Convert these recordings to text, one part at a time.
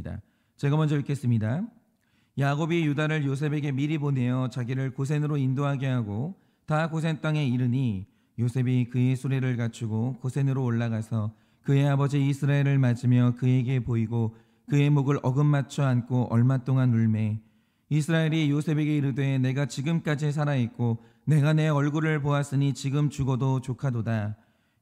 있겠습니다. 제가 먼저 읽겠습니다. 야곱이 유다를 요셉에게 미리 보내어 자기를 고센으로 인도하게 하고 다 고센 땅에 이르니 요셉이 그의 수레를 갖추고 고센으로 올라가서 그의 아버지 이스라엘을 맞으며 그에게 보이고 그의 목을 어긋맞춰 안고 얼마 동안 울매 이스라엘이 요셉에게 이르되 내가 지금까지 살아있고 내가 내 얼굴을 보았으니 지금 죽어도 족하도다.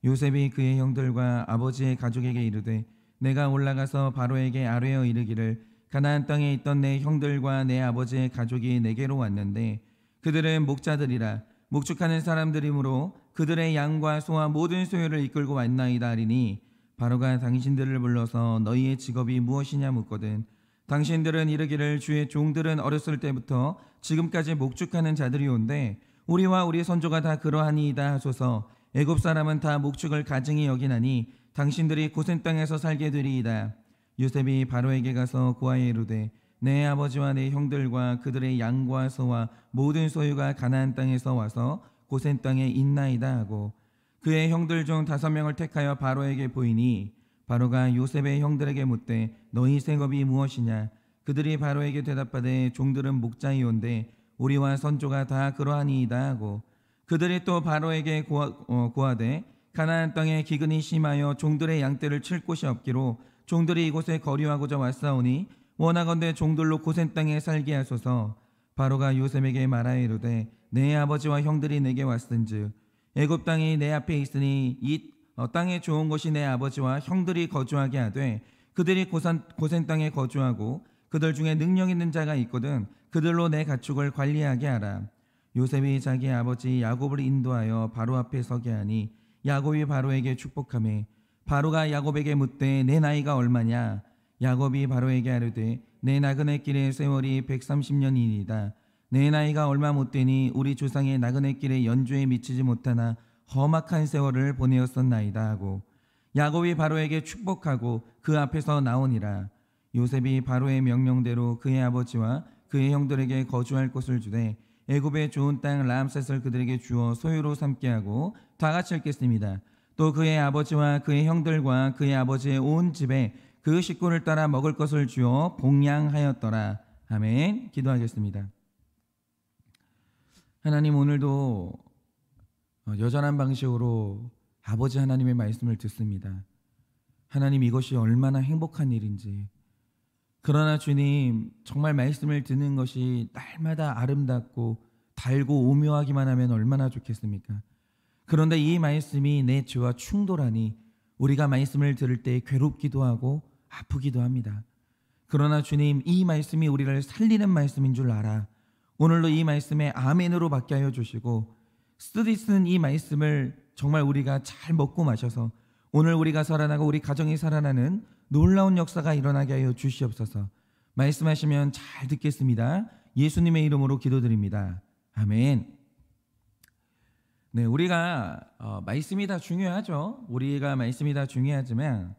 요셉이 그의 형들과 아버지의 가족에게 이르되 내가 올라가서 바로에게 아뢰어 이르기를 가나안 땅에 있던 내 형들과 내 아버지의 가족이 내게로 왔는데 그들은 목자들이라 목축하는 사람들이므로 그들의 양과 소와 모든 소유를 이끌고 왔나이다 하리니 바로가 당신들을 불러서 너희의 직업이 무엇이냐 묻거든 당신들은 이르기를 주의 종들은 어렸을 때부터 지금까지 목축하는 자들이온데 우리와 우리 선조가 다 그러하니이다 하소서. 애굽 사람은 다 목축을 가증히 여기나니 당신들이 고센 땅에서 살게 되리이다. 요셉이 바로에게 가서 고하여 이르되 내 아버지와 내 형들과 그들의 양과 소와 모든 소유가 가나안 땅에서 와서 고센 땅에 있나이다 하고 그의 형들 중 5명을 택하여 바로에게 보이니 바로가 요셉의 형들에게 묻되 너희 생업이 무엇이냐 그들이 바로에게 대답하되 종들은 목자이온데 우리와 선조가 다 그러하니이다 하고 그들이 또 바로에게 고하되 가나안 땅에 기근이 심하여 종들의 양떼를 칠 곳이 없기로 종들이 이곳에 거류하고자 왔사오니 원하건대 종들로 고센 땅에 살게 하소서. 바로가 요셉에게 말하여 이르되 내 아버지와 형들이 내게 왔은즉 애굽 땅이 내 앞에 있으니 이 땅에 좋은 곳이 내 아버지와 형들이 거주하게 하되 그들이 고센 땅에 거주하고 그들 중에 능력 있는 자가 있거든 그들로 내 가축을 관리하게 하라. 요셉이 자기 아버지 야곱을 인도하여 바로 앞에 서게 하니 야곱이 바로에게 축복하매 바로가 야곱에게 묻되 내 나이가 얼마냐 야곱이 바로에게 아뢰되 내 나그네 길의 세월이 130년이니이다. 내 나이가 얼마 못되니 우리 조상의 나그네 길의 연주에 미치지 못하나 험악한 세월을 보내었었나이다 하고 야곱이 바로에게 축복하고 그 앞에서 나오니라. 요셉이 바로의 명령대로 그의 아버지와 그의 형들에게 거주할 곳을 주되 애굽의 좋은 땅 라암셋을 그들에게 주어 소유로 삼게 하고 다 같이 읽겠습니다. 또 그의 아버지와 그의 형들과 그의 아버지의 온 집에 그 식구를 따라 먹을 것을 주어 복양하였더라. 아멘. 기도하겠습니다. 하나님, 오늘도 여전한 방식으로 아버지 하나님의 말씀을 듣습니다. 하나님, 이것이 얼마나 행복한 일인지. 그러나 주님, 정말 말씀을 듣는 것이 날마다 아름답고 달고 오묘하기만 하면 얼마나 좋겠습니까? 그런데 이 말씀이 내 죄와 충돌하니 우리가 말씀을 들을 때 괴롭기도 하고 아프기도 합니다. 그러나 주님, 이 말씀이 우리를 살리는 말씀인 줄 알아 오늘도 이 말씀에 아멘으로 받게 하여 주시고 쓰디 쓰는 이 말씀을 정말 우리가 잘 먹고 마셔서 오늘 우리가 살아나고 우리 가정이 살아나는 놀라운 역사가 일어나게 하여 주시옵소서. 말씀하시면 잘 듣겠습니다. 예수님의 이름으로 기도드립니다. 아멘. 네, 우리가 말씀이 다 중요하죠. 우리가 말씀이 다 중요하지만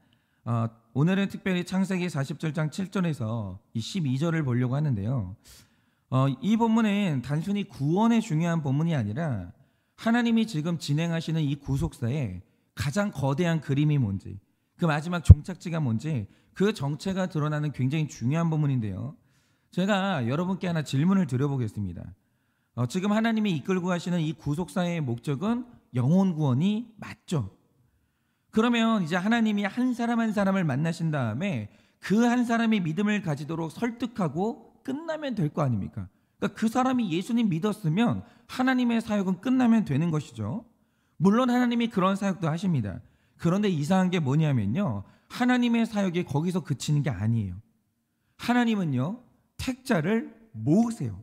오늘은 특별히 창세기 47장 7절에서 이 12절을 보려고 하는데요. 이 본문은 단순히 구원의 중요한 본문이 아니라 하나님이 지금 진행하시는 이 구속사에 가장 거대한 그림이 뭔지, 그 마지막 종착지가 뭔지, 그 정체가 드러나는 굉장히 중요한 본문인데요. 제가 여러분께 하나 질문을 드려보겠습니다. 지금 하나님이 이끌고 가시는 이 구속사의 목적은 영혼 구원이 맞죠? 그러면 이제 하나님이 한 사람 한 사람을 만나신 다음에 그 한 사람이 믿음을 가지도록 설득하고 끝나면 될 거 아닙니까? 그러니까 그 사람이 예수님 믿었으면 하나님의 사역은 끝나면 되는 것이죠. 물론 하나님이 그런 사역도 하십니다. 그런데 이상한 게 뭐냐면요, 하나님의 사역이 거기서 그치는 게 아니에요. 하나님은요, 택자를 모으세요.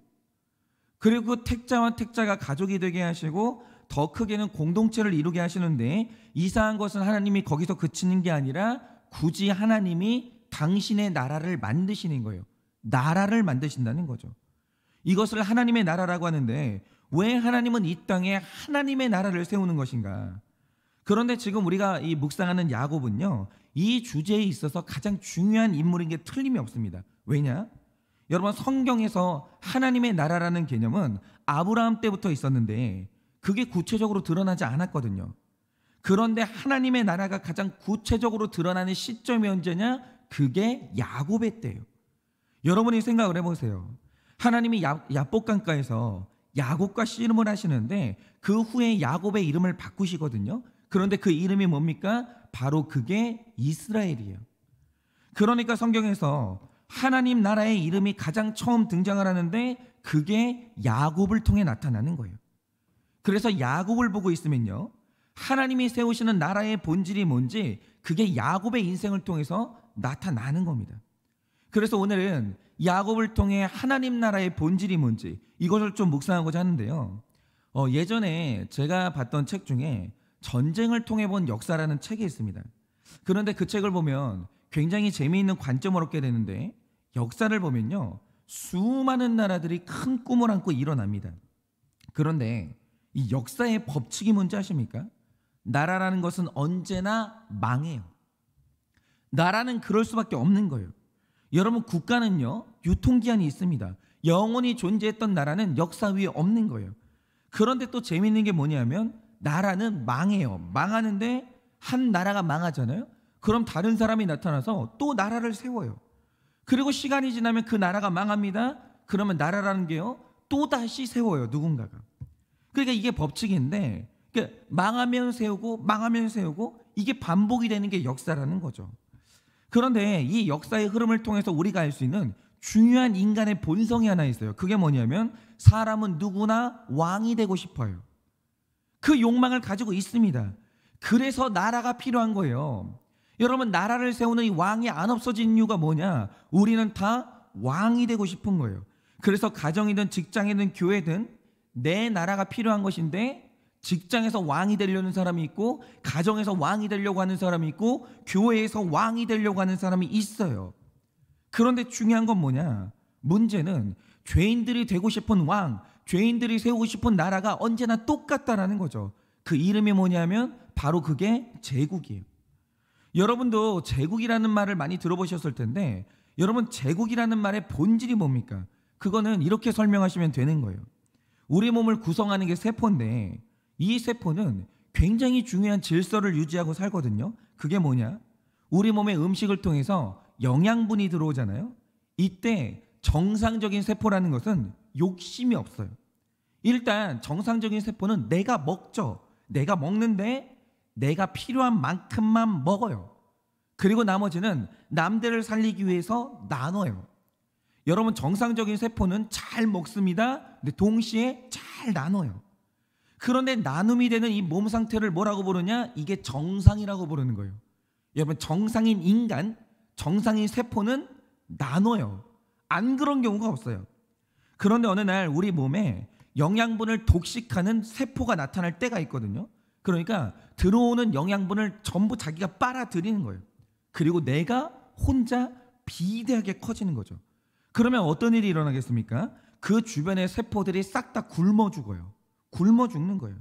그리고 그 택자와 택자가 가족이 되게 하시고 더 크게는 공동체를 이루게 하시는데, 이상한 것은 하나님이 거기서 그치는 게 아니라 굳이 하나님이 당신의 나라를 만드시는 거예요. 나라를 만드신다는 거죠. 이것을 하나님의 나라라고 하는데, 왜 하나님은 이 땅에 하나님의 나라를 세우는 것인가? 그런데 지금 우리가 이 묵상하는 야곱은요, 이 주제에 있어서 가장 중요한 인물인 게 틀림이 없습니다. 왜냐? 여러분, 성경에서 하나님의 나라라는 개념은 아브라함 때부터 있었는데 그게 구체적으로 드러나지 않았거든요. 그런데 하나님의 나라가 가장 구체적으로 드러나는 시점이 언제냐? 그게 야곱의 때예요. 여러분이 생각을 해보세요. 하나님이 야복강가에서 야곱과 씨름을 하시는데 그 후에 야곱의 이름을 바꾸시거든요. 그런데 그 이름이 뭡니까? 바로 그게 이스라엘이에요. 그러니까 성경에서 하나님 나라의 이름이 가장 처음 등장을 하는데 그게 야곱을 통해 나타나는 거예요. 그래서 야곱을 보고 있으면요, 하나님이 세우시는 나라의 본질이 뭔지 그게 야곱의 인생을 통해서 나타나는 겁니다. 그래서 오늘은 야곱을 통해 하나님 나라의 본질이 뭔지 이것을 좀 묵상하고자 하는데요. 예전에 제가 봤던 책 중에 전쟁을 통해 본 역사라는 책이 있습니다. 그런데 그 책을 보면 굉장히 재미있는 관점을 얻게 되는데, 역사를 보면요, 수많은 나라들이 큰 꿈을 안고 일어납니다. 그런데 이 역사의 법칙이 뭔지 아십니까? 나라라는 것은 언제나 망해요. 나라는 그럴 수밖에 없는 거예요. 여러분, 국가는요, 유통기한이 있습니다. 영원히 존재했던 나라는 역사 위에 없는 거예요. 그런데 또 재미있는 게 뭐냐면 나라는 망해요. 망하는데 한 나라가 망하잖아요. 그럼 다른 사람이 나타나서 또 나라를 세워요. 그리고 시간이 지나면 그 나라가 망합니다. 그러면 나라라는 게요, 또다시 세워요, 누군가가. 그러니까 이게 법칙인데, 그러니까 망하면 세우고 망하면 세우고, 이게 반복이 되는 게 역사라는 거죠. 그런데 이 역사의 흐름을 통해서 우리가 알 수 있는 중요한 인간의 본성이 하나 있어요. 그게 뭐냐면 사람은 누구나 왕이 되고 싶어요. 그 욕망을 가지고 있습니다. 그래서 나라가 필요한 거예요. 여러분, 나라를 세우는 이 왕이 안 없어진 이유가 뭐냐? 우리는 다 왕이 되고 싶은 거예요. 그래서 가정이든 직장이든 교회든 내 나라가 필요한 것인데, 직장에서 왕이 되려는 사람이 있고, 가정에서 왕이 되려고 하는 사람이 있고, 교회에서 왕이 되려고 하는 사람이 있어요. 그런데 중요한 건 뭐냐? 문제는 죄인들이 되고 싶은 왕, 죄인들이 세우고 싶은 나라가 언제나 똑같다라는 거죠. 그 이름이 뭐냐면 바로 그게 제국이에요. 여러분도 제국이라는 말을 많이 들어보셨을 텐데, 여러분, 제국이라는 말의 본질이 뭡니까? 그거는 이렇게 설명하시면 되는 거예요. 우리 몸을 구성하는 게 세포인데, 이 세포는 굉장히 중요한 질서를 유지하고 살거든요. 그게 뭐냐? 우리 몸에 음식을 통해서 영양분이 들어오잖아요. 이때 정상적인 세포라는 것은 욕심이 없어요. 일단 정상적인 세포는 내가 먹죠. 내가 먹는데 내가 필요한 만큼만 먹어요. 그리고 나머지는 남들을 살리기 위해서 나눠요. 여러분, 정상적인 세포는 잘 먹습니다. 근데 동시에 잘 나눠요. 그런데 나눔이 되는 이 몸 상태를 뭐라고 부르냐? 이게 정상이라고 부르는 거예요. 여러분, 정상인 인간, 정상인 세포는 나눠요. 안 그런 경우가 없어요. 그런데 어느 날 우리 몸에 영양분을 독식하는 세포가 나타날 때가 있거든요. 그러니까 들어오는 영양분을 전부 자기가 빨아들이는 거예요. 그리고 내가 혼자 비대하게 커지는 거죠. 그러면 어떤 일이 일어나겠습니까? 그 주변의 세포들이 싹 다 굶어 죽어요. 굶어 죽는 거예요.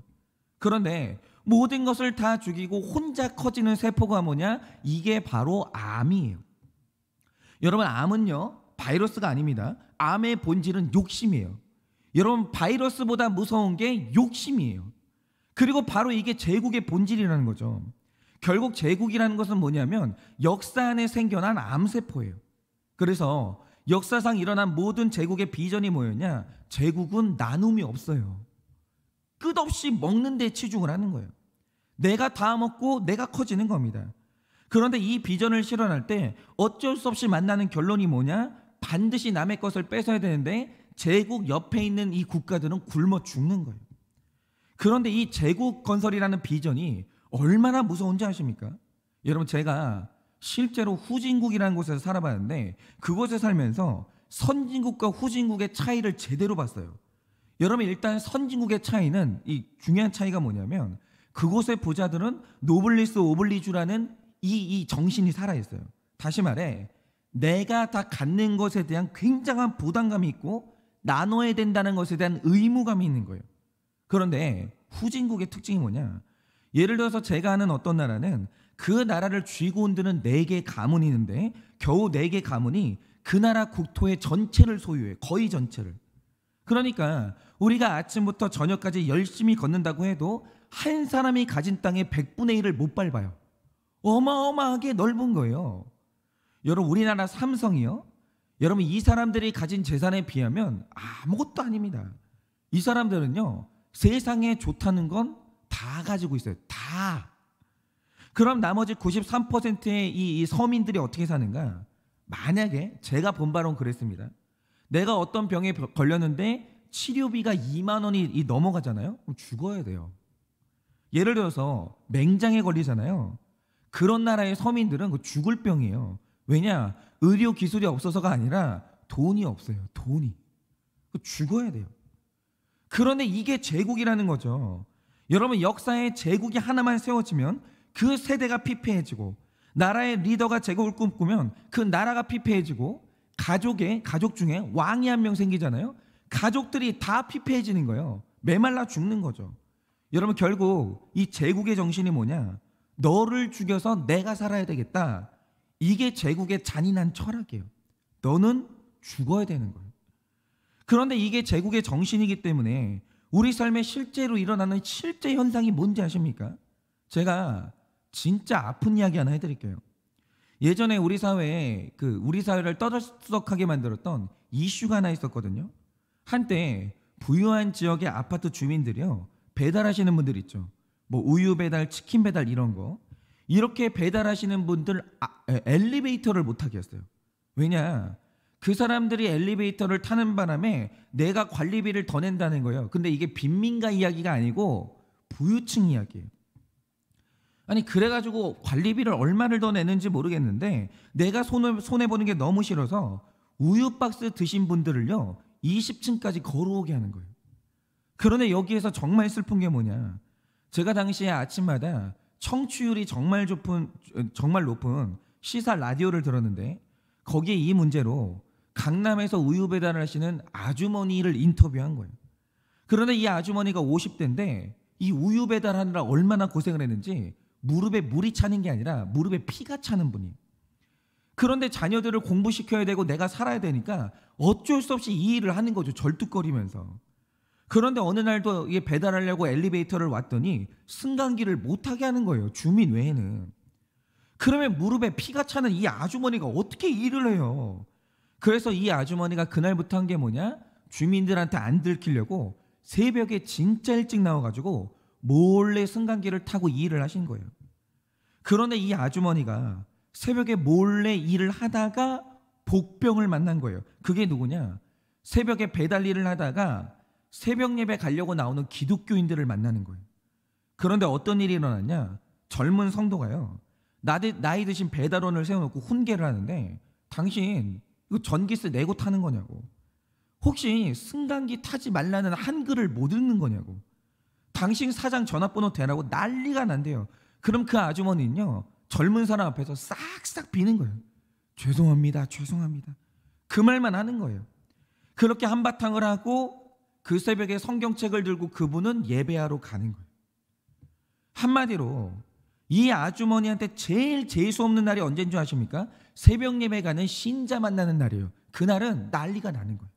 그런데 모든 것을 다 죽이고 혼자 커지는 세포가 뭐냐? 이게 바로 암이에요. 여러분, 암은요, 바이러스가 아닙니다. 암의 본질은 욕심이에요. 여러분, 바이러스보다 무서운 게 욕심이에요. 그리고 바로 이게 제국의 본질이라는 거죠. 결국 제국이라는 것은 뭐냐면 역사 안에 생겨난 암세포예요. 그래서 역사상 일어난 모든 제국의 비전이 뭐였냐? 제국은 나눔이 없어요. 끝없이 먹는 데 치중을 하는 거예요. 내가 다 먹고 내가 커지는 겁니다. 그런데 이 비전을 실현할 때 어쩔 수 없이 만나는 결론이 뭐냐? 반드시 남의 것을 뺏어야 되는데 제국 옆에 있는 이 국가들은 굶어 죽는 거예요. 그런데 이 제국 건설이라는 비전이 얼마나 무서운지 아십니까? 여러분, 제가 실제로 후진국이라는 곳에서 살아봤는데 그곳에 살면서 선진국과 후진국의 차이를 제대로 봤어요. 여러분, 일단 선진국의 차이는, 이 중요한 차이가 뭐냐면 그곳의 부자들은 노블리스 오블리주라는 이 정신이 살아있어요. 다시 말해, 내가 다 갖는 것에 대한 굉장한 부담감이 있고 나눠야 된다는 것에 대한 의무감이 있는 거예요. 그런데 후진국의 특징이 뭐냐? 예를 들어서 제가 아는 어떤 나라는 그 나라를 쥐고 흔드는 4개의 가문이 있는데 겨우 4개 가문이 그 나라 국토의 전체를 소유해, 거의 전체를. 그러니까 우리가 아침부터 저녁까지 열심히 걷는다고 해도 한 사람이 가진 땅의 100분의 1을 못 밟아요. 어마어마하게 넓은 거예요. 여러분 우리나라 삼성이요. 여러분 이 사람들이 가진 재산에 비하면 아무것도 아닙니다. 이 사람들은요. 세상에 좋다는 건 다 가지고 있어요. 다. 그럼 나머지 93%의 이 서민들이 어떻게 사는가? 만약에 제가 본 바로는 그랬습니다. 내가 어떤 병에 걸렸는데 치료비가 2만 원이 넘어가잖아요. 그럼 죽어야 돼요. 예를 들어서 맹장에 걸리잖아요. 그런 나라의 서민들은 그 죽을 병이에요. 왜냐? 의료 기술이 없어서가 아니라 돈이 없어요. 돈이. 죽어야 돼요. 그런데 이게 제국이라는 거죠. 여러분 역사에 제국이 하나만 세워지면 그 세대가 피폐해지고 나라의 리더가 제국을 꿈꾸면 그 나라가 피폐해지고 가족 중에 왕이 한 명 생기잖아요. 가족들이 다 피폐해지는 거예요. 메말라 죽는 거죠. 여러분 결국 이 제국의 정신이 뭐냐? 너를 죽여서 내가 살아야 되겠다. 이게 제국의 잔인한 철학이에요. 너는 죽어야 되는 거예요. 그런데 이게 제국의 정신이기 때문에 우리 삶에 실제로 일어나는 실제 현상이 뭔지 아십니까? 제가 진짜 아픈 이야기 하나 해드릴게요. 예전에 우리 사회에 우리 사회를 떠들썩하게 만들었던 이슈가 하나 있었거든요. 한때 부유한 지역의 아파트 주민들이요, 배달하시는 분들 있죠. 뭐 우유 배달, 치킨 배달 이런 거. 이렇게 배달하시는 분들 엘리베이터를 못 타게 했어요. 왜냐? 그 사람들이 엘리베이터를 타는 바람에 내가 관리비를 더 낸다는 거예요. 근데 이게 빈민가 이야기가 아니고 부유층 이야기예요. 아니 그래가지고 관리비를 얼마를 더 내는지 모르겠는데 내가 손해보는 게 너무 싫어서 우유 박스 드신 분들을요 20층까지 걸어오게 하는 거예요. 그런데 여기에서 정말 슬픈 게 뭐냐? 제가 당시에 아침마다 청취율이 정말 높은 시사 라디오를 들었는데 거기에 이 문제로 강남에서 우유 배달을 하시는 아주머니를 인터뷰한 거예요. 그런데 이 아주머니가 50대인데 이 우유 배달하느라 얼마나 고생을 했는지 무릎에 물이 차는 게 아니라 무릎에 피가 차는 분이. 그런데 자녀들을 공부시켜야 되고 내가 살아야 되니까 어쩔 수 없이 이 일을 하는 거죠. 절뚝거리면서. 그런데 어느 날도 이게 배달하려고 엘리베이터를 왔더니 승강기를 못하게 하는 거예요. 주민 외에는. 그러면 무릎에 피가 차는 이 아주머니가 어떻게 일을 해요? 그래서 이 아주머니가 그날부터 한 게 뭐냐? 주민들한테 안 들키려고 새벽에 진짜 일찍 나와가지고 몰래 승강기를 타고 일을 하신 거예요. 그런데 이 아주머니가 새벽에 몰래 일을 하다가 복병을 만난 거예요. 그게 누구냐? 새벽에 배달 일을 하다가 새벽 예배 가려고 나오는 기독교인들을 만나는 거예요. 그런데 어떤 일이 일어났냐? 젊은 성도가요, 나이 드신 배달원을 세워놓고 훈계를 하는데 당신 이거 전기세 내고 타는 거냐고, 혹시 승강기 타지 말라는 한글을 못 읽는 거냐고, 당신 사장 전화번호 대라고 난리가 난대요. 그럼 그 아주머니는요 젊은 사람 앞에서 싹싹 비는 거예요. 죄송합니다, 죄송합니다. 그 말만 하는 거예요. 그렇게 한바탕을 하고 그 새벽에 성경책을 들고 그분은 예배하러 가는 거예요. 한마디로 이 아주머니한테 제일 재수 없는 날이 언제인 줄 아십니까? 새벽 예배 가는 신자 만나는 날이에요. 그날은 난리가 나는 거예요.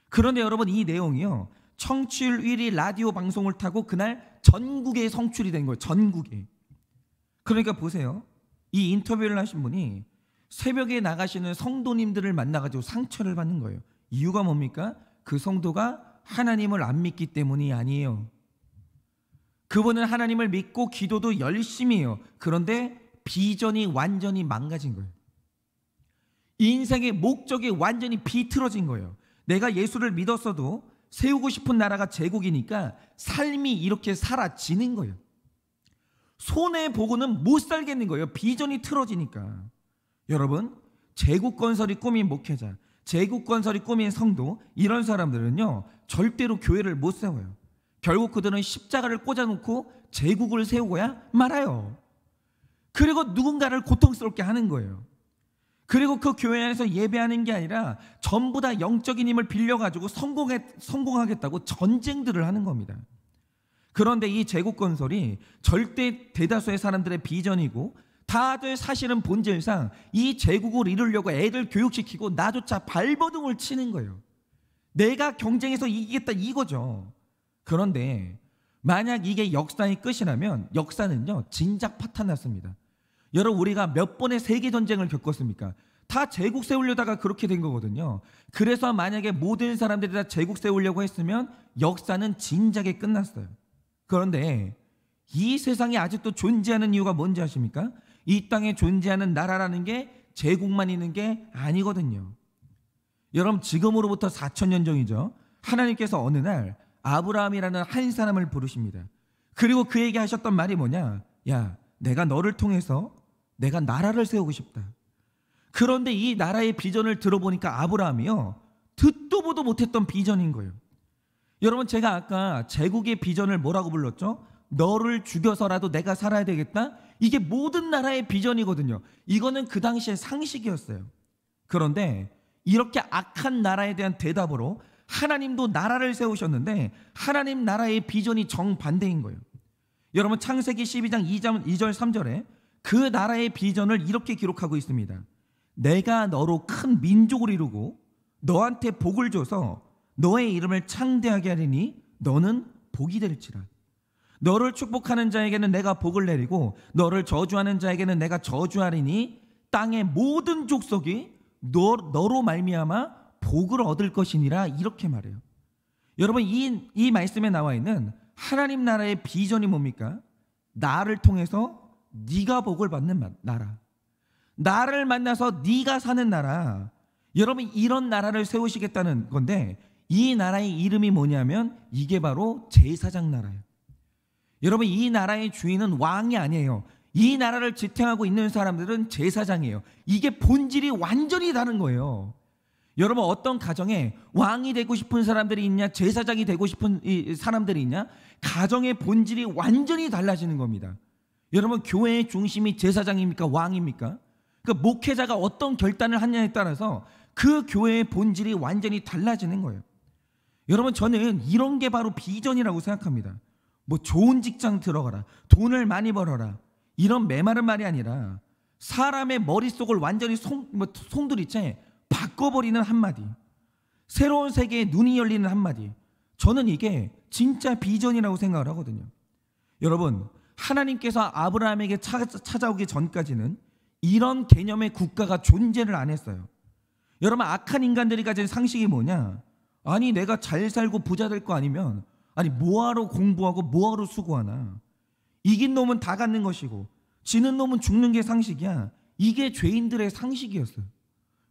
그런데 여러분 이 내용이요 청취율 1위 라디오 방송을 타고 그날 전국에 성출이 된 거예요. 전국에. 그러니까 보세요. 이 인터뷰를 하신 분이 새벽에 나가시는 성도님들을 만나가지고 상처를 받는 거예요. 이유가 뭡니까? 그 성도가 하나님을 안 믿기 때문이 아니에요. 그분은 하나님을 믿고 기도도 열심히 해요. 그런데 비전이 완전히 망가진 거예요. 인생의 목적이 완전히 비틀어진 거예요. 내가 예수를 믿었어도 세우고 싶은 나라가 제국이니까 삶이 이렇게 사라지는 거예요. 손해보고는 못 살겠는 거예요. 비전이 틀어지니까. 여러분, 제국 건설이 꿈인 목회자, 제국 건설이 꿈인 성도, 이런 사람들은요 절대로 교회를 못 세워요. 결국 그들은 십자가를 꽂아놓고 제국을 세우고야 말아요. 그리고 누군가를 고통스럽게 하는 거예요. 그리고 그 교회 안에서 예배하는 게 아니라 전부 다 영적인 힘을 빌려가지고 성공하겠다고 전쟁들을 하는 겁니다. 그런데 이 제국 건설이 절대 대다수의 사람들의 비전이고 다들 사실은 본질상 이 제국을 이루려고 애들 교육시키고 나조차 발버둥을 치는 거예요. 내가 경쟁에서 이기겠다 이거죠. 그런데 만약 이게 역사의 끝이라면 역사는요 진작 파탄났습니다. 여러분, 우리가 몇 번의 세계 전쟁을 겪었습니까? 다 제국 세우려다가 그렇게 된 거거든요. 그래서 만약에 모든 사람들이 다 제국 세우려고 했으면 역사는 진작에 끝났어요. 그런데 이 세상에 아직도 존재하는 이유가 뭔지 아십니까? 이 땅에 존재하는 나라라는 게 제국만 있는 게 아니거든요. 여러분, 지금으로부터 4,000년 전이죠. 하나님께서 어느 날 아브라함이라는 한 사람을 부르십니다. 그리고 그에게 하셨던 말이 뭐냐? 야, 내가 너를 통해서 내가 나라를 세우고 싶다. 그런데 이 나라의 비전을 들어보니까 아브라함이요, 듣도 보도 못했던 비전인 거예요. 여러분, 제가 아까 제국의 비전을 뭐라고 불렀죠? 너를 죽여서라도 내가 살아야 되겠다. 이게 모든 나라의 비전이거든요. 이거는 그 당시의 상식이었어요. 그런데 이렇게 악한 나라에 대한 대답으로 하나님도 나라를 세우셨는데 하나님 나라의 비전이 정반대인 거예요. 여러분, 창세기 12장 2절 3절에 그 나라의 비전을 이렇게 기록하고 있습니다. 내가 너로 큰 민족을 이루고 너한테 복을 줘서 너의 이름을 창대하게 하리니 너는 복이 될지라. 너를 축복하는 자에게는 내가 복을 내리고 너를 저주하는 자에게는 내가 저주하리니 땅의 모든 족속이 너로 말미암아 복을 얻을 것이니라. 이렇게 말해요. 여러분, 이 말씀에 나와 있는 하나님 나라의 비전이 뭡니까? 나를 통해서 네가 복을 받는 나라, 나를 만나서 네가 사는 나라. 여러분, 이런 나라를 세우시겠다는 건데 이 나라의 이름이 뭐냐면 이게 바로 제사장 나라예요. 여러분, 이 나라의 주인은 왕이 아니에요. 이 나라를 지탱하고 있는 사람들은 제사장이에요. 이게 본질이 완전히 다른 거예요. 여러분, 어떤 가정에 왕이 되고 싶은 사람들이 있냐, 제사장이 되고 싶은 사람들이 있냐, 가정의 본질이 완전히 달라지는 겁니다. 여러분, 교회의 중심이 제사장입니까? 왕입니까? 그 목회자가 어떤 결단을 하냐에 따라서 그 교회의 본질이 완전히 달라지는 거예요. 여러분, 저는 이런 게 바로 비전이라고 생각합니다. 뭐 좋은 직장 들어가라, 돈을 많이 벌어라, 이런 메마른 말이 아니라 사람의 머릿속을 완전히 송두리째 바꿔버리는 한마디, 새로운 세계에 눈이 열리는 한마디. 저는 이게 진짜 비전이라고 생각을 하거든요. 여러분, 하나님께서 아브라함에게 찾아오기 전까지는 이런 개념의 국가가 존재를 안 했어요. 여러분, 악한 인간들이 가진 상식이 뭐냐? 아니, 내가 잘 살고 부자 될 거 아니면 아니 뭐하러 공부하고 뭐하러 수고하나? 이긴 놈은 다 갖는 것이고 지는 놈은 죽는 게 상식이야. 이게 죄인들의 상식이었어요.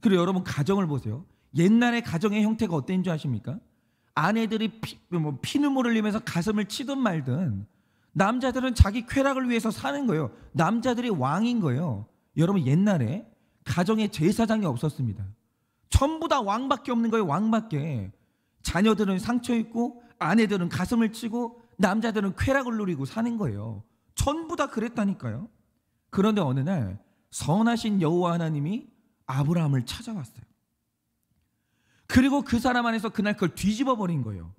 그리고 여러분, 가정을 보세요. 옛날의 가정의 형태가 어땠는 줄 아십니까? 아내들이 피눈물을 흘리면서 가슴을 치든 말든 남자들은 자기 쾌락을 위해서 사는 거예요. 남자들이 왕인 거예요. 여러분, 옛날에 가정에 제사장이 없었습니다. 전부 다 왕밖에 없는 거예요. 왕밖에. 자녀들은 상처 입고 아내들은 가슴을 치고 남자들은 쾌락을 누리고 사는 거예요. 전부 다 그랬다니까요. 그런데 어느 날 선하신 여호와 하나님이 아브라함을 찾아왔어요. 그리고 그 사람 안에서 그날 그걸 뒤집어 버린 거예요.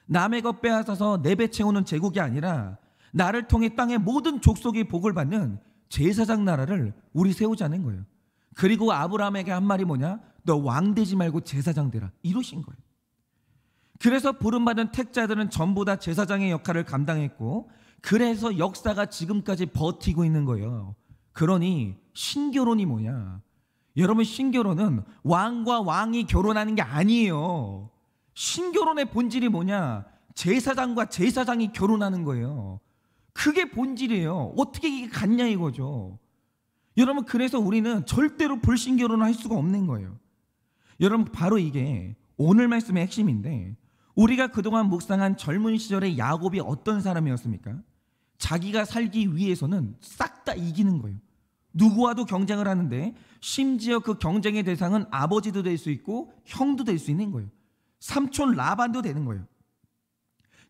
남의 것 빼앗아서 내배 채우는 제국이 아니라 나를 통해 땅의 모든 족속이 복을 받는 제사장 나라를 우리 세우자는 거예요. 그리고 아브라함에게 한 말이 뭐냐? 너 왕 되지 말고 제사장 되라, 이러신 거예요. 그래서 부름받은 택자들은 전부 다 제사장의 역할을 감당했고 그래서 역사가 지금까지 버티고 있는 거예요. 그러니 신결혼이 뭐냐? 여러분, 신결혼은 왕과 왕이 결혼하는 게 아니에요. 신결혼의 본질이 뭐냐? 제사장과 제사장이 결혼하는 거예요. 그게 본질이에요. 어떻게 이게 같냐 이거죠. 여러분, 그래서 우리는 절대로 불신결혼을 할 수가 없는 거예요. 여러분, 바로 이게 오늘 말씀의 핵심인데, 우리가 그동안 묵상한 젊은 시절의 야곱이 어떤 사람이었습니까? 자기가 살기 위해서는 싹 다 이기는 거예요. 누구와도 경쟁을 하는데 심지어 그 경쟁의 대상은 아버지도 될 수 있고 형도 될 수 있는 거예요. 삼촌 라반도 되는 거예요.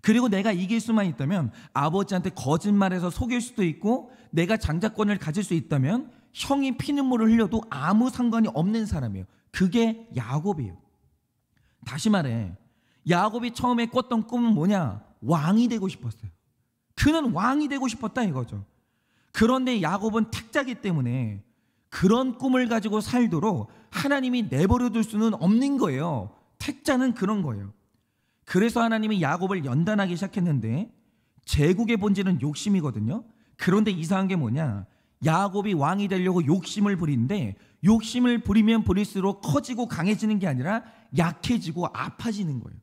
그리고 내가 이길 수만 있다면 아버지한테 거짓말해서 속일 수도 있고 내가 장자권을 가질 수 있다면 형이 피눈물을 흘려도 아무 상관이 없는 사람이에요. 그게 야곱이에요. 다시 말해, 야곱이 처음에 꿨던 꿈은 뭐냐? 왕이 되고 싶었어요. 그는 왕이 되고 싶었다 이거죠. 그런데 야곱은 택자기 때문에 그런 꿈을 가지고 살도록 하나님이 내버려 둘 수는 없는 거예요. 택자는 그런 거예요. 그래서 하나님이 야곱을 연단하기 시작했는데 제국의 본질은 욕심이거든요. 그런데 이상한 게 뭐냐? 야곱이 왕이 되려고 욕심을 부리는데, 욕심을 부리면 부릴수록 커지고 강해지는 게 아니라 약해지고 아파지는 거예요.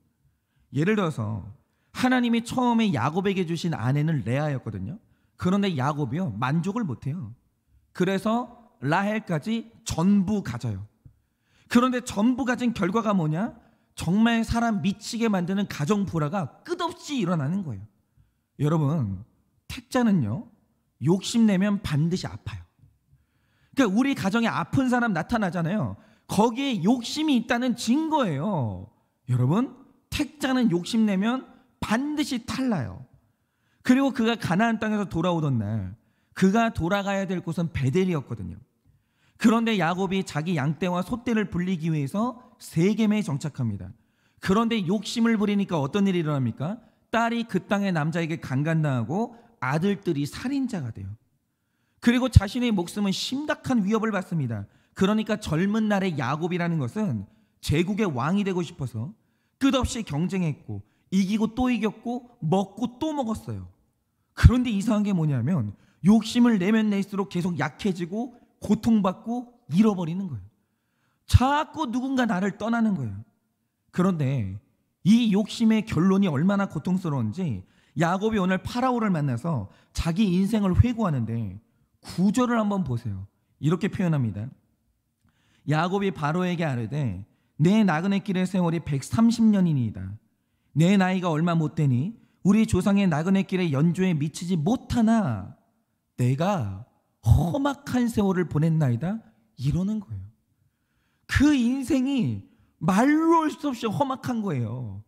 예를 들어서 하나님이 처음에 야곱에게 주신 아내는 레아였거든요. 그런데 야곱이요, 만족을 못해요. 그래서 라헬까지 전부 가져요. 그런데 전부 가진 결과가 뭐냐? 정말 사람 미치게 만드는 가정 불화가 끝없이 일어나는 거예요. 여러분, 택자는요, 욕심내면 반드시 아파요. 그러니까 우리 가정에 아픈 사람 나타나잖아요. 거기에 욕심이 있다는 증거예요. 여러분, 택자는 욕심내면 반드시 탈나요. 그리고 그가 가나안 땅에서 돌아오던 날, 그가 돌아가야 될 곳은 베델이었거든요. 그런데 야곱이 자기 양떼와 소떼를 불리기 위해서 세겜에 정착합니다. 그런데 욕심을 부리니까 어떤 일이 일어납니까? 딸이 그 땅의 남자에게 강간당하고 아들들이 살인자가 돼요. 그리고 자신의 목숨은 심각한 위협을 받습니다. 그러니까 젊은 날의 야곱이라는 것은 제국의 왕이 되고 싶어서 끝없이 경쟁했고, 이기고 또 이겼고, 먹고 또 먹었어요. 그런데 이상한 게 뭐냐면 욕심을 내면 낼수록 계속 약해지고 고통받고 잃어버리는 거예요. 자꾸 누군가 나를 떠나는 거예요. 그런데 이 욕심의 결론이 얼마나 고통스러운지 야곱이 오늘 파라오를 만나서 자기 인생을 회고하는데 9절을 한번 보세요. 이렇게 표현합니다. 야곱이 바로에게 아뢰되 내 나그네 길의 세월이 130년이니이다. 내 나이가 얼마 못 되니 우리 조상의 나그네 길의 연조에 미치지 못하나 내가 험악한 세월을 보냈나이다. 이러는 거예요. 그 인생이 말로 할 수 없이 험악한 거예요.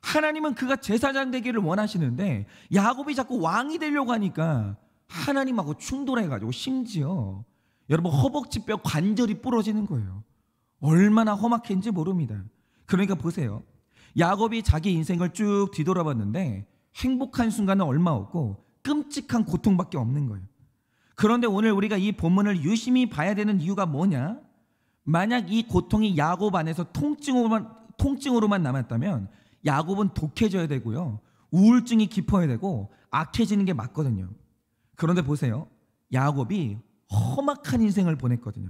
하나님은 그가 제사장 되기를 원하시는데 야곱이 자꾸 왕이 되려고 하니까 하나님하고 충돌해가지고 심지어 여러분 허벅지뼈 관절이 부러지는 거예요. 얼마나 험악했는지 모릅니다. 그러니까 보세요. 야곱이 자기 인생을 쭉 뒤돌아봤는데 행복한 순간은 얼마 없고 끔찍한 고통밖에 없는 거예요. 그런데 오늘 우리가 이 본문을 유심히 봐야 되는 이유가 뭐냐? 만약 이 고통이 야곱 안에서 통증으로만 남았다면 야곱은 독해져야 되고요, 우울증이 깊어야 되고 악해지는 게 맞거든요. 그런데 보세요. 야곱이 험악한 인생을 보냈거든요.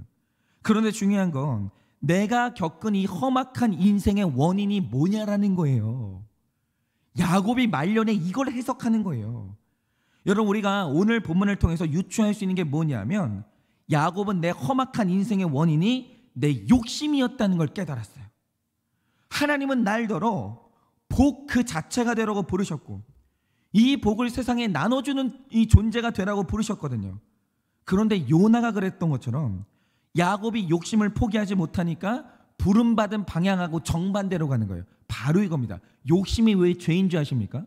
그런데 중요한 건 내가 겪은 이 험악한 인생의 원인이 뭐냐라는 거예요. 야곱이 말년에 이걸 해석하는 거예요. 여러분, 우리가 오늘 본문을 통해서 유추할 수 있는 게 뭐냐면 야곱은 내 험악한 인생의 원인이 내 욕심이었다는 걸 깨달았어요. 하나님은 날더러 복 그 자체가 되라고 부르셨고 이 복을 세상에 나눠주는 이 존재가 되라고 부르셨거든요. 그런데 요나가 그랬던 것처럼 야곱이 욕심을 포기하지 못하니까 부름받은 방향하고 정반대로 가는 거예요. 바로 이겁니다. 욕심이 왜 죄인 줄 아십니까?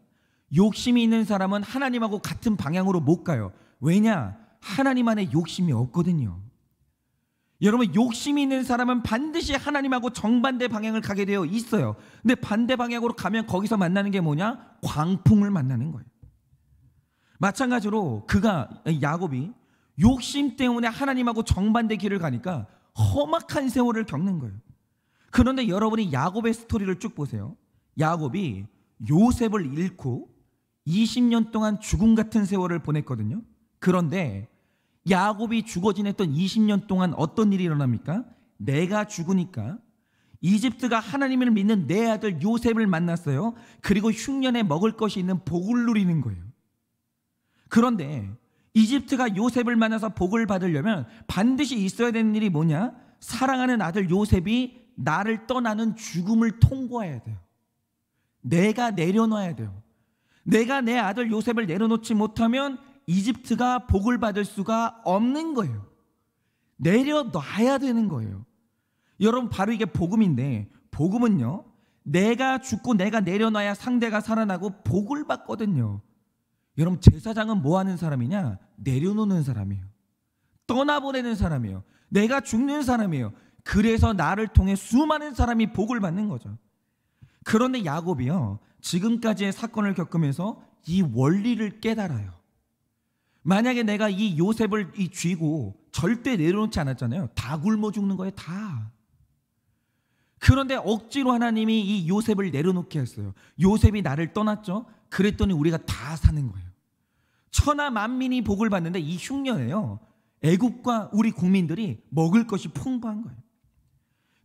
욕심이 있는 사람은 하나님하고 같은 방향으로 못 가요. 왜냐? 하나님 안에 욕심이 없거든요. 여러분, 욕심이 있는 사람은 반드시 하나님하고 정반대 방향을 가게 되어 있어요. 근데 반대 방향으로 가면 거기서 만나는 게 뭐냐? 광풍을 만나는 거예요. 마찬가지로 야곱이 욕심 때문에 하나님하고 정반대 길을 가니까 험악한 세월을 겪는 거예요. 그런데 여러분이 야곱의 스토리를 쭉 보세요. 야곱이 요셉을 잃고 20년 동안 죽음 같은 세월을 보냈거든요. 그런데 야곱이 죽어 지냈던 20년 동안 어떤 일이 일어납니까? 내가 죽으니까 이집트가 하나님을 믿는 내 아들 요셉을 만났어요. 그리고 흉년에 먹을 것이 있는 복을 누리는 거예요. 그런데 이집트가 요셉을 만나서 복을 받으려면 반드시 있어야 되는 일이 뭐냐? 사랑하는 아들 요셉이 나를 떠나는 죽음을 통과해야 돼요. 내가 내려놔야 돼요. 내가 내 아들 요셉을 내려놓지 못하면 이집트가 복을 받을 수가 없는 거예요. 내려놔야 되는 거예요. 여러분, 바로 이게 복음인데, 복음은요, 내가 죽고 내가 내려놔야 상대가 살아나고 복을 받거든요. 여러분, 제사장은 뭐 하는 사람이냐? 내려놓는 사람이에요. 떠나보내는 사람이에요. 내가 죽는 사람이에요. 그래서 나를 통해 수많은 사람이 복을 받는 거죠. 그런데 야곱이요, 지금까지의 사건을 겪으면서 이 원리를 깨달아요. 만약에 내가 이 요셉을 쥐고 절대 내려놓지 않았잖아요. 다 굶어 죽는 거예요, 다. 그런데 억지로 하나님이 이 요셉을 내려놓게 했어요. 요셉이 나를 떠났죠. 그랬더니 우리가 다 사는 거예요. 천하 만민이 복을 받는데 이 흉년에요, 애굽과 우리 국민들이 먹을 것이 풍부한 거예요.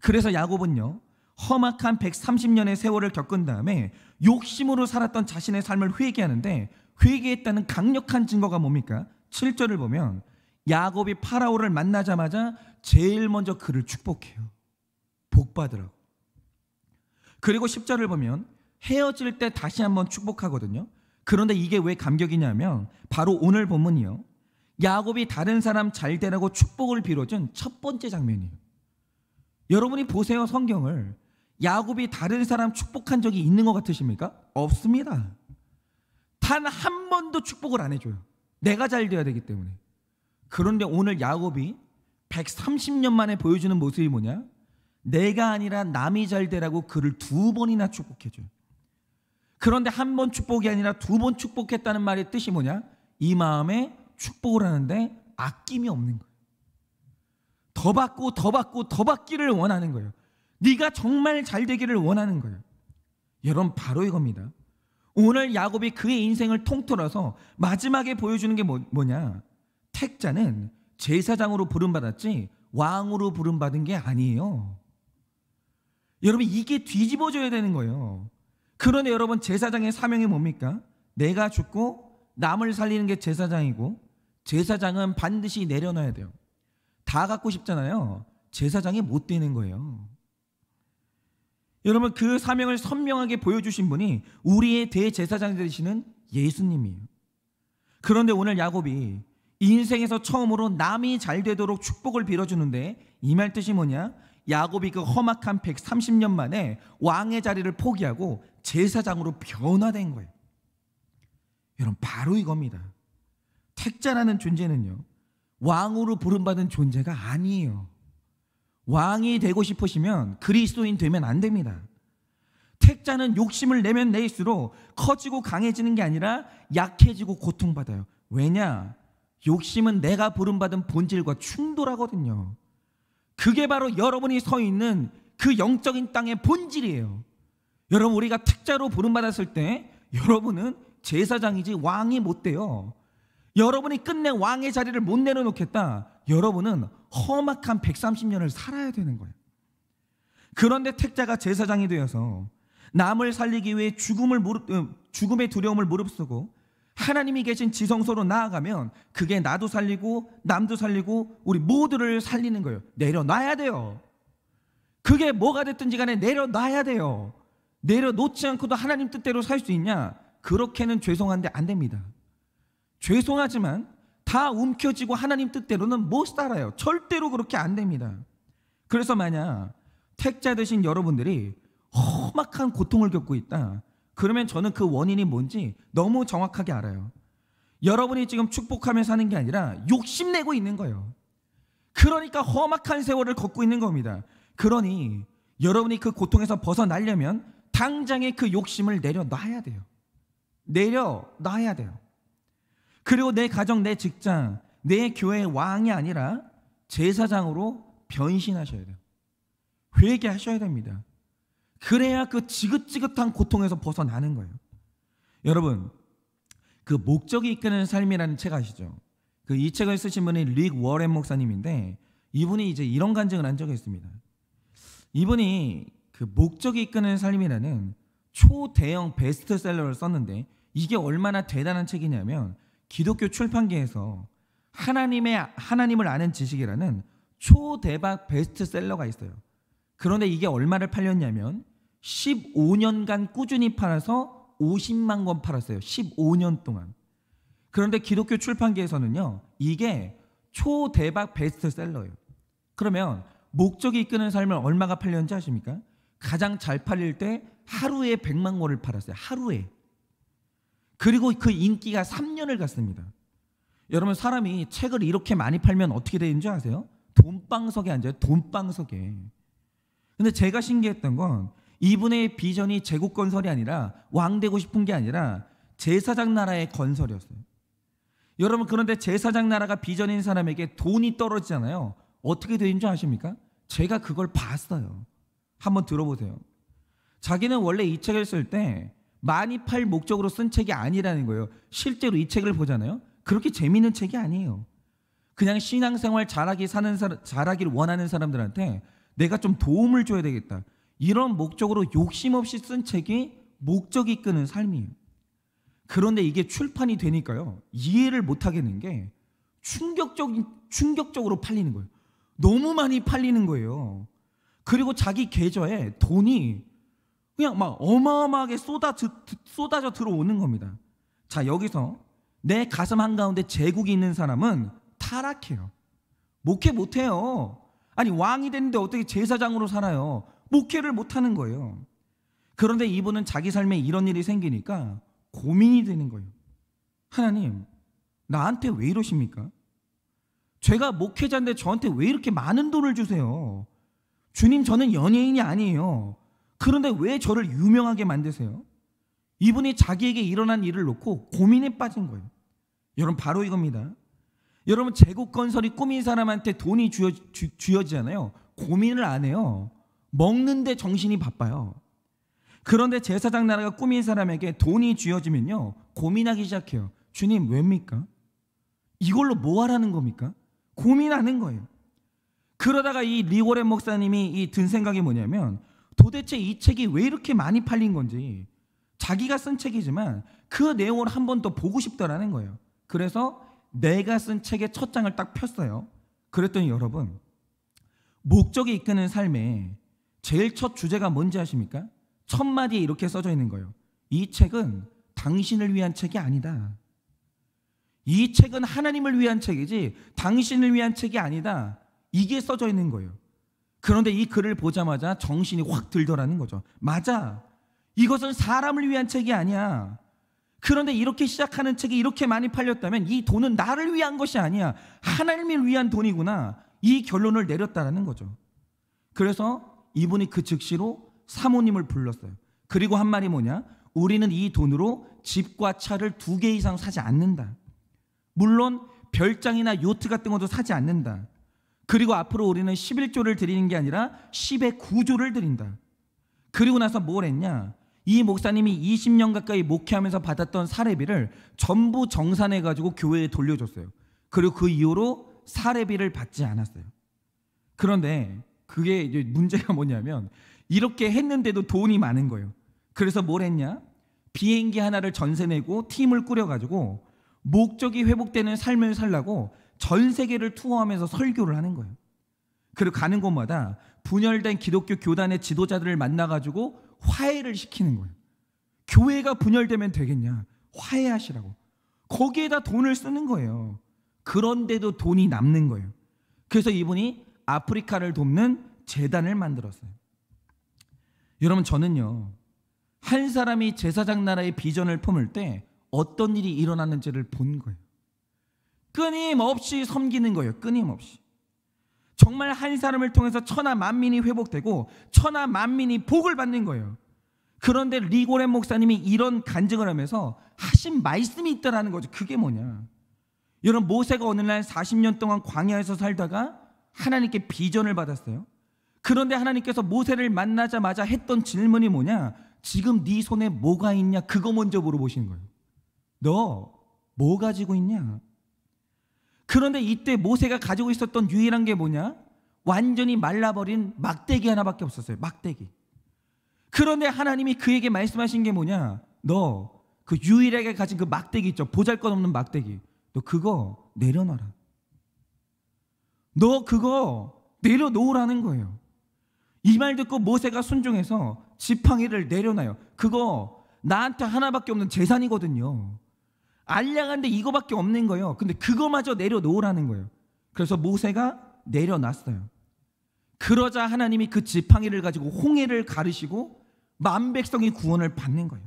그래서 야곱은요, 험악한 130년의 세월을 겪은 다음에 욕심으로 살았던 자신의 삶을 회개하는데, 회개했다는 강력한 증거가 뭡니까? 7절을 보면 야곱이 파라오를 만나자마자 제일 먼저 그를 축복해요. 복 받으라고. 그리고 10절을 보면 헤어질 때 다시 한번 축복하거든요. 그런데 이게 왜 감격이냐면 바로 오늘 본문이요, 야곱이 다른 사람 잘 되라고 축복을 빌어준 첫 번째 장면이에요. 여러분이 보세요, 성경을. 야곱이 다른 사람 축복한 적이 있는 것 같으십니까? 없습니다. 단 한 번도 축복을 안 해줘요. 내가 잘 돼야 되기 때문에. 그런데 오늘 야곱이 130년 만에 보여주는 모습이 뭐냐? 내가 아니라 남이 잘 되라고 그를 2번이나 축복해줘요. 그런데 한 번 축복이 아니라 2번 축복했다는 말의 뜻이 뭐냐? 이 마음에 축복을 하는데 아낌이 없는 거예요. 더 받고 더 받고 더 받기를 원하는 거예요. 네가 정말 잘 되기를 원하는 거예요. 여러분, 바로 이겁니다. 오늘 야곱이 그의 인생을 통틀어서 마지막에 보여주는 게 뭐냐? 택자는 제사장으로 부름받았지 왕으로 부름받은 게 아니에요. 여러분, 이게 뒤집어져야 되는 거예요. 그런데 여러분, 제사장의 사명이 뭡니까? 내가 죽고 남을 살리는 게 제사장이고, 제사장은 반드시 내려놔야 돼요. 다 갖고 싶잖아요. 제사장이 못 되는 거예요. 여러분, 그 사명을 선명하게 보여주신 분이 우리의 대제사장 되시는 예수님이에요. 그런데 오늘 야곱이 인생에서 처음으로 남이 잘 되도록 축복을 빌어주는데, 이 말 뜻이 뭐냐? 야곱이 그 험악한 130년 만에 왕의 자리를 포기하고 제사장으로 변화된 거예요. 여러분, 바로 이겁니다. 택자라는 존재는요, 왕으로 부름받은 존재가 아니에요. 왕이 되고 싶으시면 그리스도인 되면 안 됩니다. 택자는 욕심을 내면 낼수록 커지고 강해지는 게 아니라 약해지고 고통받아요. 왜냐? 욕심은 내가 부름받은 본질과 충돌하거든요. 그게 바로 여러분이 서 있는 그 영적인 땅의 본질이에요. 여러분, 우리가 택자로 부름받았을 때 여러분은 제사장이지 왕이 못 돼요. 여러분이 끝내 왕의 자리를 못 내려놓겠다, 여러분은 험악한 130년을 살아야 되는 거예요. 그런데 택자가 제사장이 되어서 남을 살리기 위해 죽음의 두려움을 무릅쓰고 하나님이 계신 지성소로 나아가면 그게 나도 살리고 남도 살리고 우리 모두를 살리는 거예요. 내려놔야 돼요. 그게 뭐가 됐든지 간에 내려놔야 돼요. 내려놓지 않고도 하나님 뜻대로 살 수 있냐? 그렇게는 죄송한데 안 됩니다. 죄송하지만 다 움켜쥐고 하나님 뜻대로는 못 살아요. 절대로 그렇게 안 됩니다. 그래서 만약 택자 되신 여러분들이 험악한 고통을 겪고 있다, 그러면 저는 그 원인이 뭔지 너무 정확하게 알아요. 여러분이 지금 축복하며 사는 게 아니라 욕심내고 있는 거예요. 그러니까 험악한 세월을 걷고 있는 겁니다. 그러니 여러분이 그 고통에서 벗어나려면 당장에 그 욕심을 내려놔야 돼요. 내려놔야 돼요. 그리고 내 가정, 내 직장, 내 교회의 왕이 아니라 제사장으로 변신하셔야 돼요. 회개하셔야 됩니다. 그래야 그 지긋지긋한 고통에서 벗어나는 거예요. 여러분, 그 목적이 이끄는 삶이라는 책 아시죠? 이 책을 쓰신 분이 릭 워렌 목사님인데, 이분이 이제 이런 간증을 한 적이 있습니다. 이분이 그 목적이 이끄는 삶이라는 초대형 베스트셀러를 썼는데, 이게 얼마나 대단한 책이냐면 기독교 출판계에서 하나님을 아는 지식이라는 초대박 베스트셀러가 있어요. 그런데 이게 얼마를 팔렸냐면 15년간 꾸준히 팔아서 50만 권 팔았어요. 15년 동안. 그런데 기독교 출판계에서는요, 이게 초대박 베스트셀러예요. 그러면 목적이 이끄는 삶을 얼마가 팔렸는지 아십니까? 가장 잘 팔릴 때 하루에 100만 권을 팔았어요. 하루에. 그리고 그 인기가 3년을 갔습니다. 여러분, 사람이 책을 이렇게 많이 팔면 어떻게 되는지 아세요? 돈방석에 앉아요. 돈방석에. 근데 제가 신기했던 건 이분의 비전이 제국 건설이 아니라 왕 되고 싶은 게 아니라 제사장 나라의 건설이었어요. 여러분, 그런데 제사장 나라가 비전인 사람에게 돈이 떨어지잖아요. 어떻게 되는 줄 아십니까? 제가 그걸 봤어요. 한번 들어보세요. 자기는 원래 이 책을 쓸 때 많이 팔 목적으로 쓴 책이 아니라는 거예요. 실제로 이 책을 보잖아요. 그렇게 재미있는 책이 아니에요. 그냥 신앙생활 잘하기를 원하는 사람들한테 내가 좀 도움을 줘야 되겠다, 이런 목적으로 욕심 없이 쓴 책이 목적이 이끄는 삶이에요. 그런데 이게 출판이 되니까요, 이해를 못 하겠는 게 충격적으로 팔리는 거예요. 너무 많이 팔리는 거예요. 그리고 자기 계좌에 돈이 그냥 막 어마어마하게 쏟아져 들어오는 겁니다. 자, 여기서 내 가슴 한가운데 제국이 있는 사람은 타락해요. 목회 못해요. 아니, 왕이 됐는데 어떻게 제사장으로 살아요? 목회를 못하는 거예요. 그런데 이분은 자기 삶에 이런 일이 생기니까 고민이 되는 거예요. 하나님, 나한테 왜 이러십니까? 제가 목회자인데 저한테 왜 이렇게 많은 돈을 주세요? 주님, 저는 연예인이 아니에요. 그런데 왜 저를 유명하게 만드세요? 이분이 자기에게 일어난 일을 놓고 고민에 빠진 거예요. 여러분, 바로 이겁니다. 여러분, 제국 건설이 꿈인 사람한테 돈이 쥐어지잖아요. 고민을 안 해요. 먹는데 정신이 바빠요. 그런데 제사장 나라가 꿈인 사람에게 돈이 쥐어지면요, 고민하기 시작해요. 주님, 왜입니까? 이걸로 뭐 하라는 겁니까? 고민하는 거예요. 그러다가 이 리고렌 목사님이 든 생각이 뭐냐면, 도대체 이 책이 왜 이렇게 많이 팔린 건지, 자기가 쓴 책이지만 그 내용을 한 번 더 보고 싶다라는 거예요. 그래서 내가 쓴 책의 첫 장을 딱 폈어요. 그랬더니 여러분, 목적이 이끄는 삶에 제일 첫 주제가 뭔지 아십니까? 첫 마디에 이렇게 써져 있는 거예요. 이 책은 당신을 위한 책이 아니다. 이 책은 하나님을 위한 책이지 당신을 위한 책이 아니다. 이게 써져 있는 거예요. 그런데 이 글을 보자마자 정신이 확 들더라는 거죠. 맞아, 이것은 사람을 위한 책이 아니야. 그런데 이렇게 시작하는 책이 이렇게 많이 팔렸다면 이 돈은 나를 위한 것이 아니야, 하나님을 위한 돈이구나, 이 결론을 내렸다는 거죠. 그래서 이분이 그 즉시로 사모님을 불렀어요. 그리고 한 말이 뭐냐? 우리는 이 돈으로 집과 차를 2개 이상 사지 않는다. 물론 별장이나 요트 같은 것도 사지 않는다. 그리고 앞으로 우리는 11조를 드리는 게 아니라 10의 9조를 드린다. 그리고 나서 뭘 했냐? 이 목사님이 20년 가까이 목회하면서 받았던 사례비를 전부 정산해가지고 교회에 돌려줬어요. 그리고 그 이후로 사례비를 받지 않았어요. 그런데 그게 이제 문제가 뭐냐면, 이렇게 했는데도 돈이 많은 거예요. 그래서 뭘 했냐? 비행기 하나를 전세 내고 팀을 꾸려가지고 목적이 회복되는 삶을 살라고 전 세계를 투어하면서 설교를 하는 거예요. 그리고 가는 곳마다 분열된 기독교 교단의 지도자들을 만나가지고 화해를 시키는 거예요. 교회가 분열되면 되겠냐? 화해하시라고. 거기에다 돈을 쓰는 거예요. 그런데도 돈이 남는 거예요. 그래서 이분이 아프리카를 돕는 재단을 만들었어요. 여러분, 저는요, 한 사람이 제사장 나라의 비전을 품을 때 어떤 일이 일어났는지를 본 거예요. 끊임없이 섬기는 거예요. 끊임없이. 정말 한 사람을 통해서 천하 만민이 회복되고 천하 만민이 복을 받는 거예요. 그런데 리고렌 목사님이 이런 간증을 하면서 하신 말씀이 있다라는 거죠. 그게 뭐냐? 여러분, 모세가 어느 날 40년 동안 광야에서 살다가 하나님께 비전을 받았어요. 그런데 하나님께서 모세를 만나자마자 했던 질문이 뭐냐? 지금 네 손에 뭐가 있냐? 그거 먼저 물어보시는 거예요. 너 뭐 가지고 있냐? 그런데 이때 모세가 가지고 있었던 유일한 게 뭐냐? 완전히 말라버린 막대기 하나밖에 없었어요. 막대기. 그런데 하나님이 그에게 말씀하신 게 뭐냐? 너 그 유일하게 가진 그 막대기 있죠? 보잘것없는 막대기. 너 그거 내려놔라. 너 그거 내려놓으라는 거예요. 이 말 듣고 모세가 순종해서 지팡이를 내려놔요. 그거 나한테 하나밖에 없는 재산이거든요. 알량한데 이거밖에 없는 거예요. 근데 그거마저 내려놓으라는 거예요. 그래서 모세가 내려놨어요. 그러자 하나님이 그 지팡이를 가지고 홍해를 가르시고 만백성이 구원을 받는 거예요.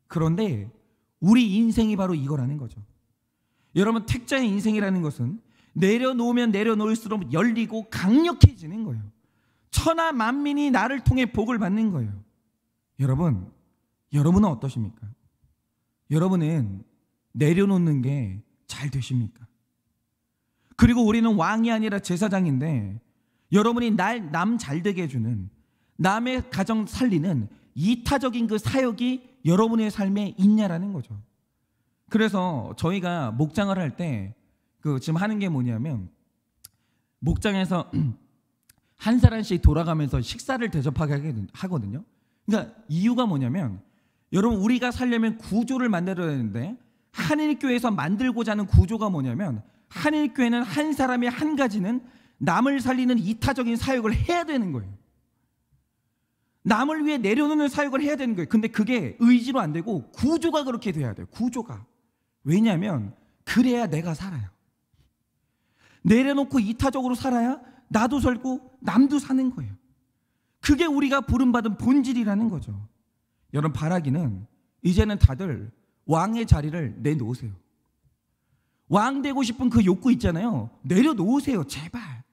그런데 우리 인생이 바로 이거라는 거죠. 여러분, 택자의 인생이라는 것은 내려놓으면 내려놓을수록 열리고 강력해지는 거예요. 천하 만민이 나를 통해 복을 받는 거예요. 여러분은 어떠십니까? 여러분은 내려놓는 게 잘 되십니까? 그리고 우리는 왕이 아니라 제사장인데, 여러분이 남 잘되게 해주는, 남의 가정 살리는 이타적인 그 사역이 여러분의 삶에 있냐라는 거죠. 그래서 저희가 목장을 할 때 지금 하는 게 뭐냐면 목장에서 한 사람씩 돌아가면서 식사를 대접하게 하거든요. 그러니까 이유가 뭐냐면 여러분 우리가 살려면 구조를 만들어야 되는데 한일교회에서 만들고자 하는 구조가 뭐냐면 한일교회는 한 사람의 한 가지는 남을 살리는 이타적인 사역을 해야 되는 거예요. 남을 위해 내려놓는 사역을 해야 되는 거예요. 근데 그게 의지로 안 되고 구조가 그렇게 돼야 돼요. 구조가. 왜냐하면 그래야 내가 살아요. 내려놓고 이타적으로 살아야 나도 살고 남도 사는 거예요. 그게 우리가 부름받은 본질이라는 거죠. 여러분 바라기는 이제는 다들 왕의 자리를 내놓으세요. 왕 되고 싶은 그 욕구 있잖아요. 내려놓으세요. 제발.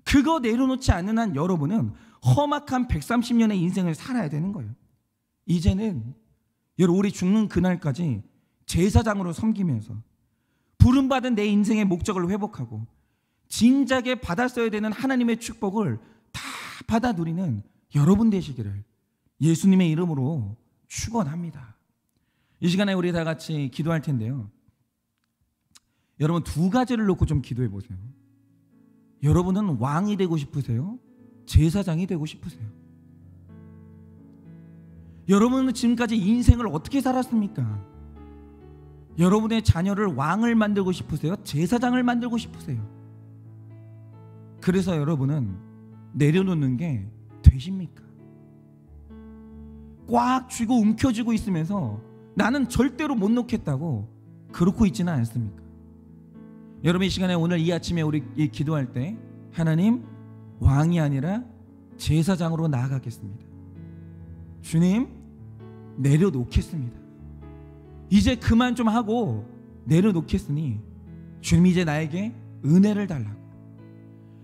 그거 내려놓지 않는 한 여러분은 험악한 130년의 인생을 살아야 되는 거예요. 이제는 여러분 우리 죽는 그날까지 제사장으로 섬기면서 부름받은 내 인생의 목적을 회복하고 진작에 받았어야 되는 하나님의 축복을 다 받아 누리는 여러분 되시기를 예수님의 이름으로 축원합니다. 이 시간에 우리 다 같이 기도할 텐데요. 여러분 두 가지를 놓고 좀 기도해 보세요. 여러분은 왕이 되고 싶으세요? 제사장이 되고 싶으세요? 여러분은 지금까지 인생을 어떻게 살았습니까? 여러분의 자녀를 왕을 만들고 싶으세요? 제사장을 만들고 싶으세요? 그래서 여러분은 내려놓는 게 되십니까? 꽉 쥐고 움켜쥐고 있으면서 나는 절대로 못 놓겠다고 그렇고 있지는 않습니까? 여러분 이 시간에 오늘 이 아침에 우리 기도할 때 하나님 왕이 아니라 제사장으로 나아가겠습니다. 주님 내려놓겠습니다. 이제 그만 좀 하고 내려놓겠으니 주님 이제 나에게 은혜를 달라고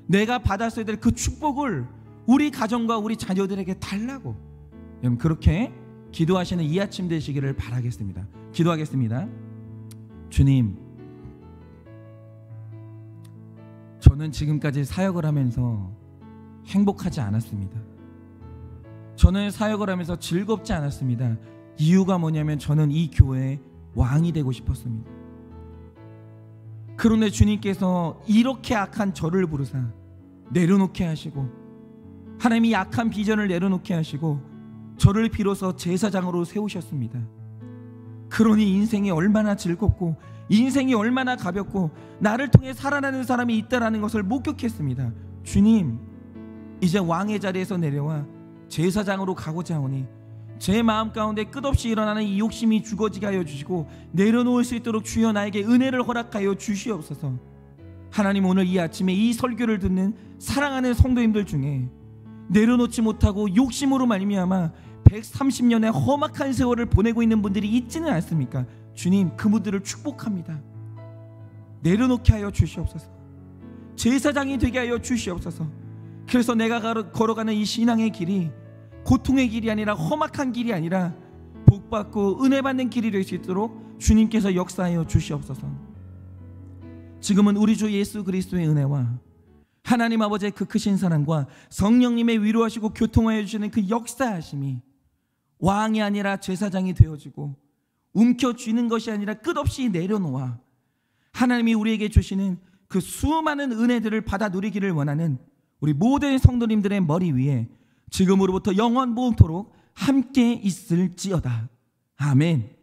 내가 받았어야 될 그 축복을 우리 가정과 우리 자녀들에게 달라고 여러분 그렇게 기도하시는 이 아침 되시기를 바라겠습니다. 기도하겠습니다. 주님 저는 지금까지 사역을 하면서 행복하지 않았습니다. 저는 사역을 하면서 즐겁지 않았습니다. 이유가 뭐냐면 저는 이 교회의 왕이 되고 싶었습니다. 그런데 주님께서 이렇게 악한 저를 부르사 내려놓게 하시고 하나님이 약한 비전을 내려놓게 하시고 저를 비로소 제사장으로 세우셨습니다. 그러니 인생이 얼마나 즐겁고 인생이 얼마나 가볍고 나를 통해 살아나는 사람이 있다는 것을 목격했습니다. 주님 이제 왕의 자리에서 내려와 제사장으로 가고자 하오니 제 마음 가운데 끝없이 일어나는 이 욕심이 죽어지게 하여 주시고 내려놓을 수 있도록 주여 나에게 은혜를 허락하여 주시옵소서. 하나님 오늘 이 아침에 이 설교를 듣는 사랑하는 성도님들 중에 내려놓지 못하고 욕심으로 말미암아 130년의 험악한 세월을 보내고 있는 분들이 있지는 않습니까? 주님 그분들을 축복합니다. 내려놓게 하여 주시옵소서. 제사장이 되게 하여 주시옵소서. 그래서 내가 걸어가는 이 신앙의 길이 고통의 길이 아니라 험악한 길이 아니라 복받고 은혜받는 길이 될 수 있도록 주님께서 역사하여 주시옵소서. 지금은 우리 주 예수 그리스도의 은혜와 하나님 아버지의 그 크신 사랑과 성령님의 위로하시고 교통하여 주시는 그 역사하심이 왕이 아니라 제사장이 되어지고 움켜쥐는 것이 아니라 끝없이 내려놓아 하나님이 우리에게 주시는 그 수많은 은혜들을 받아 누리기를 원하는 우리 모든 성도님들의 머리 위에 지금으로부터 영원토록 함께 있을지어다. 아멘.